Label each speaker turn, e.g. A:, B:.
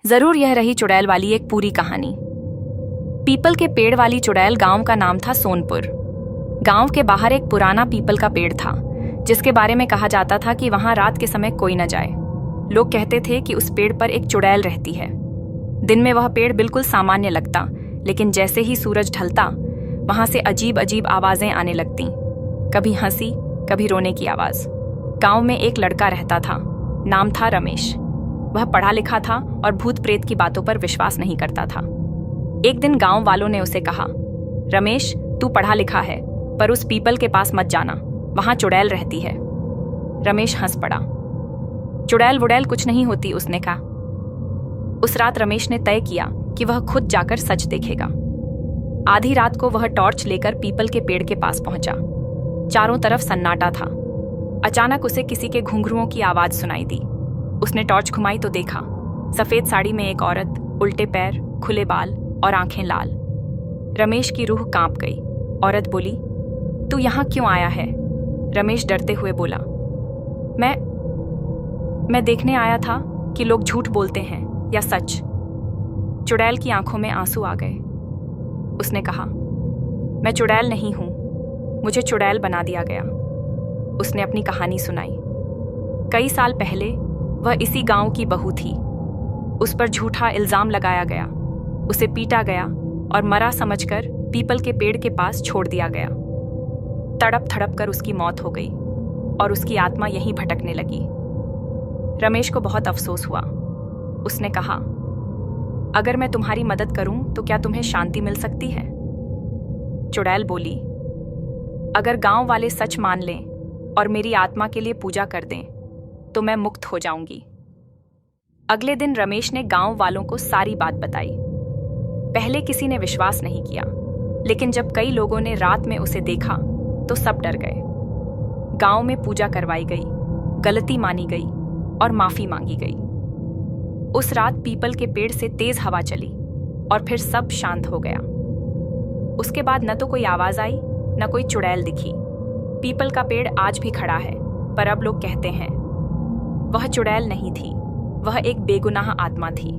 A: जरूर यह रही चुड़ैल वाली एक पूरी कहानी। पीपल के पेड़ वाली चुड़ैल गांव का नाम था सोनपुर। गांव के बाहर एक पुराना पीपल का पेड़ था, जिसके बारे में कहा जाता था कि वहां रात के समय कोई न जाए। लोग कहते थे कि उस पेड़ पर एक चुड़ैल रहती है। दिन में वह पेड़ बिल्कुल सामान्य लगता, लेकिन जैसे ही सूरज ढलता वहां से अजीब अजीब आवाजें आने लगती, कभी हंसी कभी रोने की आवाज। गांव में एक लड़का रहता था, नाम था रमेश। वह पढ़ा लिखा था और भूत प्रेत की बातों पर विश्वास नहीं करता था। एक दिन गांव वालों ने उसे कहा, रमेश तू पढ़ा लिखा है, पर उस पीपल के पास मत जाना, वहां चुड़ैल रहती है। रमेश हंस पड़ा। चुड़ैल वुड़ैल कुछ नहीं होती, उसने कहा। उस रात रमेश ने तय किया कि वह खुद जाकर सच देखेगा। आधी रात को वह टॉर्च लेकर पीपल के पेड़ के पास पहुंचा। चारों तरफ सन्नाटा था। अचानक उसे किसी के घुंघरुओं की आवाज सुनाई दी। उसने टॉर्च घुमाई तो देखा, सफेद साड़ी में एक औरत, उल्टे पैर, खुले बाल और आंखें लाल। रमेश की रूह कांप गई। औरत बोली, तू यहाँ क्यों आया है? रमेश डरते हुए बोला, मैं देखने आया था कि लोग झूठ बोलते हैं या सच। चुड़ैल की आंखों में आंसू आ गए। उसने कहा, मैं चुड़ैल नहीं हूं, मुझे चुड़ैल बना दिया गया। उसने अपनी कहानी सुनाई। कई साल पहले वह इसी गांव की बहू थी। उस पर झूठा इल्जाम लगाया गया, उसे पीटा गया और मरा समझकर पीपल के पेड़ के पास छोड़ दिया गया। तड़प थड़प कर उसकी मौत हो गई और उसकी आत्मा यहीं भटकने लगी। रमेश को बहुत अफसोस हुआ। उसने कहा, अगर मैं तुम्हारी मदद करूं तो क्या तुम्हें शांति मिल सकती है? चुड़ैल बोली, अगर गांव वाले सच मान लें और मेरी आत्मा के लिए पूजा कर दें तो मैं मुक्त हो जाऊंगी। अगले दिन रमेश ने गांव वालों को सारी बात बताई। पहले किसी ने विश्वास नहीं किया, लेकिन जब कई लोगों ने रात में उसे देखा तो सब डर गए। गांव में पूजा करवाई गई, गलती मानी गई और माफी मांगी गई। उस रात पीपल के पेड़ से तेज हवा चली और फिर सब शांत हो गया। उसके बाद न तो कोई आवाज आई, न कोई चुड़ैल दिखी। पीपल का पेड़ आज भी खड़ा है, पर अब लोग कहते हैं वह चुड़ैल नहीं थी, वह एक बेगुनाह आत्मा थी।